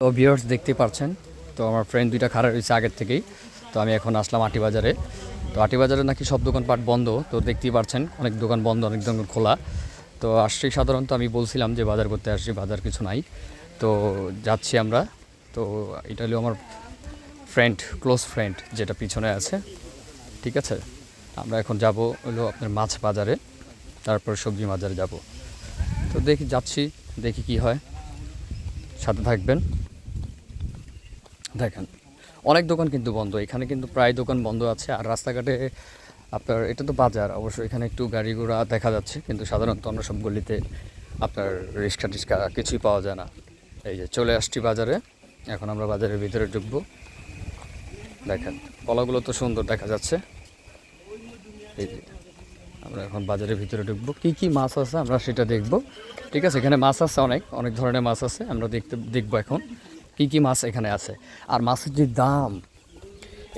তো ভিউয়ার্স দেখতেই পাচ্ছেন, তো আমার ফ্রেন্ড দুইটা খাড়া রয়েছে আগের থেকেই। তো আমি এখন আসলাম আটি বাজারে। তো আটি বাজারে নাকি সব দোকানপাট বন্ধ, তো দেখতেই পাচ্ছেন অনেক দোকান বন্ধ, অনেক দোকান খোলা। তো আসছি সাধারণত, আমি বলছিলাম যে বাজার করতে আসছি, বাজার কিছু নাই। তো যাচ্ছি আমরা। তো এটা হলো আমার ফ্রেন্ড, ক্লোজ ফ্রেন্ড, যেটা পিছনে আছে। ঠিক আছে, আমরা এখন যাব হলো আপনার মাছ বাজারে, তারপর সবজি বাজারে যাব। তো দেখি, যাচ্ছি, দেখি কি হয়, সাথে থাকবেন। দেখেন অনেক দোকান কিন্তু বন্ধ, এখানে কিন্তু প্রায় দোকান বন্ধ আছে। আর রাস্তাঘাটে আপনার, এটা তো বাজার অবশ্য, এখানে একটু গাড়ি ঘোড়া দেখা যাচ্ছে, কিন্তু সাধারণত আমরা সব গলিতে আপনার রিক্সা টিক্সা কিছুই পাওয়া যায় না। এই যে চলে আসছি বাজারে, এখন আমরা বাজারের ভিতরে ঢুকবো। দেখেন কলাগুলো তো সুন্দর দেখা যাচ্ছে। এই যে আমরা এখন বাজারের ভিতরে ঢুকবো, কী কী মাছ আছে আমরা সেটা দেখব। ঠিক আছে, এখানে মাছ আছে, অনেক অনেক ধরনের মাছ আছে, আমরা দেখবো এখন কী কী মাছ এখানে আছে। আর মাছের যে দাম,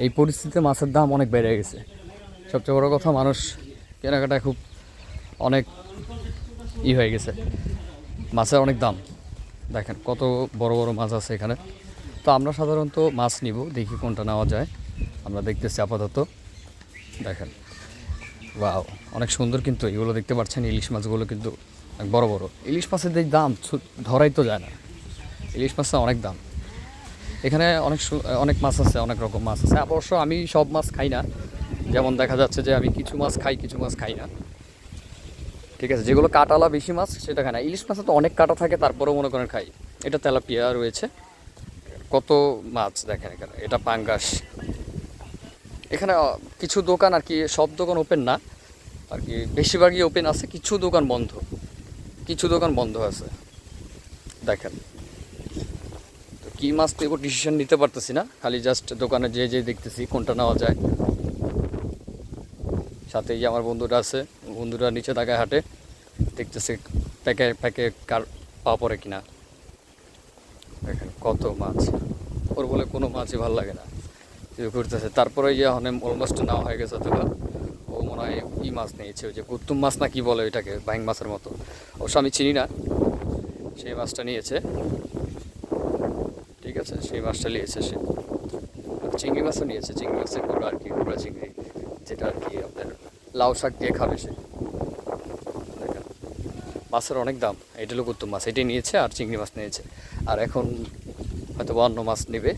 এই পরিস্থিতিতে মাছের দাম অনেক বেড়ে গেছে। সবচেয়ে বড় কথা, মানুষ কেনাকাটা খুব অনেক হয়ে গেছে, মাছের অনেক দাম। দেখেন কত বড় বড় মাছ আছে এখানে। তো আমরা সাধারণত মাছ নিব, দেখি কোনটা নেওয়া যায়, আমরা দেখতেছি আপাতত। দেখেন ওয়াও, অনেক সুন্দর কিন্তু এগুলো, দেখতে পাচ্ছেন ইলিশ মাছগুলো কিন্তু অনেক বড় বড়। ইলিশ মাছের যে দাম ধরাই তো যায় না, ইলিশ মাছের অনেক দাম। এখানে অনেক অনেক মাছ আছে, অনেক রকম মাছ আছে। অবশ্য আমি সব মাছ খাই না, যেমন দেখা যাচ্ছে যে আমি কিছু মাছ খাই, কিছু মাছ খাই না। ঠিক আছে, যেগুলো কাটালা বেশি মাছ সেটা খাই না। ইলিশ মাছে তো অনেক কাটা থাকে, তারপরেও মনে করেন খাই। এটা তেলাপিয়া রয়েছে, কত মাছ দেখেন এখানে, এটা পাঙ্গাস। এখানে কিছু দোকান আর কি, সব দোকান ওপেন না আর কি, বেশিরভাগই ওপেন আছে, কিছু দোকান বন্ধ, কিছু দোকান বন্ধ আছে। দেখেন তো কী মাছ নেব ডিসিশন নিতে পারতেছি না, খালি জাস্ট দোকানে যে দেখতেছি কোনটা নেওয়া যায়। সাথে এই যে আমার বন্ধুরা আছে, বন্ধুরা নিচে তাকায় হাঁটে, দেখতেছে প্যাকে প্যাকে কার পা পড়ে কিনা। দেখেন কত মাছ, ওর বলে কোনো মাছই ভালো লাগে না, করতেছে। তারপরে ইয়ে অলমোস্ট নেওয়া হয়ে গেছে দোকান। ও মনে হয় ই মাছ নিয়েছে, ওই যে কুতুম মাছ না কি বলে ওইটাকে, বাইং মাছের মতো, অবশ্য আমি চিনি না। সেই মাছটা নিয়েছে, ঠিক আছে, সেই মাছটা নিয়েছে সে। চিংড়ি মাছও নিয়েছে, চিংড়ি মাছের গুঁড়ো আর কি, গুঁড়া চিংড়ি, যেটা আর কি আপনার লাউ শাক দিয়ে খাবে সে। দেখেন মাছের অনেক দাম। এটা হলো কুতুম মাছ, এটাই নিয়েছে, আর চিংড়ি মাছ নিয়েছে। আর এখন হয়তো অন্য মাছ নেবে,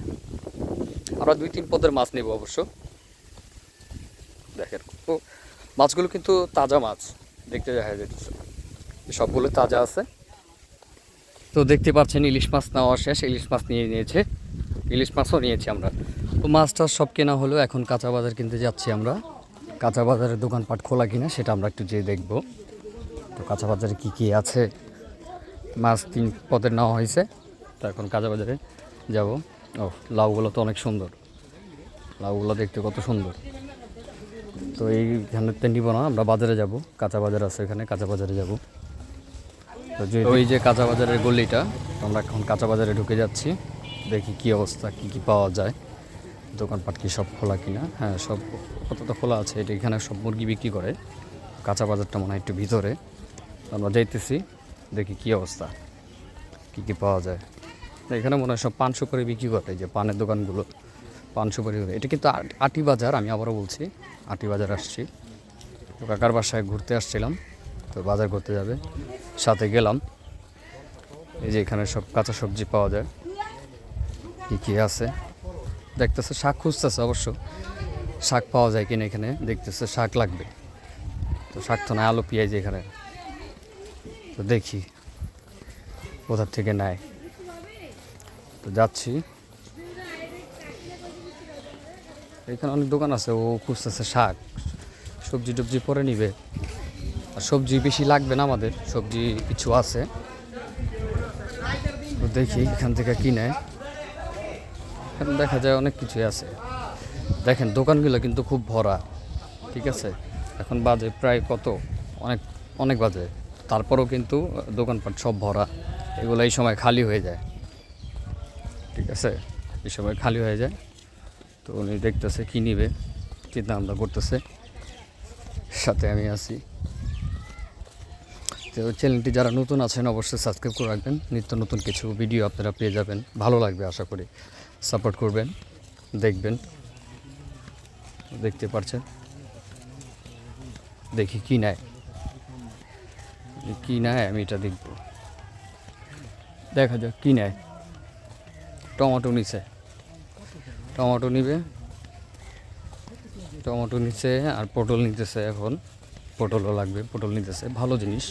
আমরা 2-3 পদের মাছ নেব অবশ্য। দেখেন তো মাছগুলো কিন্তু তাজা মাছ, দেখতে দেখা যাচ্ছে সবগুলো তাজা আছে। তো দেখতে পাচ্ছেন ইলিশ মাছ নেওয়া শেষ, ইলিশ মাছ নিয়ে নিয়েছে, ইলিশ মাছও নিয়েছি আমরা। তো মাছটা সব কেনা হলো, এখন কাঁচা বাজার কিনতে যাচ্ছি আমরা। কাঁচা বাজারের দোকানপাট খোলা কিনা সেটা আমরা একটু যেয়ে দেখব। তো কাঁচা বাজারে কী কী আছে, মাছ 3 পদের নেওয়া হয়েছে, তো এখন কাঁচা বাজারে যাব। ও লাউগুলো তো অনেক সুন্দর, লাউগুলো দেখতে কত সুন্দর। তো এইখানেতে নিব না, আমরা বাজারে যাব, কাঁচা বাজার আছে এখানে, কাঁচা বাজারে যাব। তো ওই যে কাঁচা বাজারের গলিটা, আমরা এখন কাঁচা বাজারে ঢুকে যাচ্ছি, দেখি কী অবস্থা, কী কী পাওয়া যায়, দোকানপাট কি সব খোলা কিনা। হ্যাঁ, সব কতটা খোলা আছে, এটা এখানে সব মুরগি বিক্রি করে। কাঁচা বাজারটা মনে হয় একটু ভিতরে, আমরা যাইতেছি, দেখি কী অবস্থা, কী কী পাওয়া যায়। এখানে মনে হয় সব পান সুপারি বিক্রি করে, এই যে পানের দোকানগুলো, পান সুপারি করে। এটা কিন্তু আটি বাজার, আমি আবারও বলছি আটি বাজার আসছি। তো কাকার বাসায় ঘুরতে আসছিলাম, তো বাজার করতে যাবে, সাথে গেলাম। এই যে এখানে সব কাঁচা সবজি পাওয়া যায়, কী কী আছে দেখতেছে। শাক খুঁজতেছে অবশ্য, শাক পাওয়া যায় কিনা এখানে, দেখতেছে শাক লাগবে। তো শাক তো না, আলু পেঁয়াজ এখানে। তো দেখি কোথার থেকে নেয়, তো যাচ্ছি। এখানে অনেক দোকান আছে, ও খুঁজতেছে শাক, সবজি টবজি পরে নিবে। আর সবজি বেশি লাগবে না আমাদের, সবজি কিছু আছে, তো দেখি এখান থেকে কিনে। এখন দেখা যায় অনেক কিছুই আছে। দেখেন দোকানগুলো কিন্তু খুব ভরা, ঠিক আছে। এখন বাজে প্রায় কত, অনেক অনেক বাজে, তারপরেও কিন্তু দোকানপাট সব ভরা। এগুলো এই সময় খালি হয়ে যায়, ঠিক আছে, এই সময় খালি হয়ে যায়। তো উনি দেখতেছে কী নিবে, চিন্তা ভাবনা করতেছে, সাথে আমি আছি। তো চ্যানেলটি যারা নতুন আছেন অবশ্যই সাবস্ক্রাইব করে রাখবেন, নিত্য নতুন কিছু ভিডিও আপনারা পেয়ে যাবেন, ভালো লাগবে আশা করি। সাপোর্ট করবেন, দেখবেন। দেখতে পাচ্ছেন, দেখি কি নেয় আমি এটা দেখব, দেখা যাক কি নেয়। টমেটো নিছে, টমেটো নিবে, টমেটো নিচ্ছে আর পটল নিতেছে। এখন পটলও লাগবে, পটল নিতেছে, ভালো জিনিস।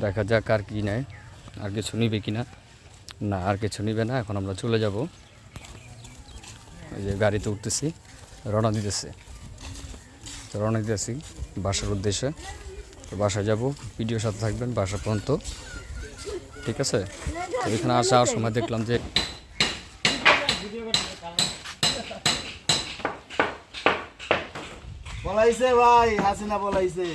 দেখা যাক আর কি নেয়, আর কিছু নিবে কিনা। না, আর কিছু নিবে না। এখন আমরা চলে যাব, এই যে গাড়িতে উঠতেছি, রওনা দিতেছি। তো রওনা দিতেছি বাসার উদ্দেশ্যে। তো বাসায় যাব, ভিডিওর সাথে থাকবেন বাসা পর্যন্ত, ঠিক আছে? তো এখানে আসার সময় দেখলাম যে বলাইছে ভাই, হাসিনা বলাইছে।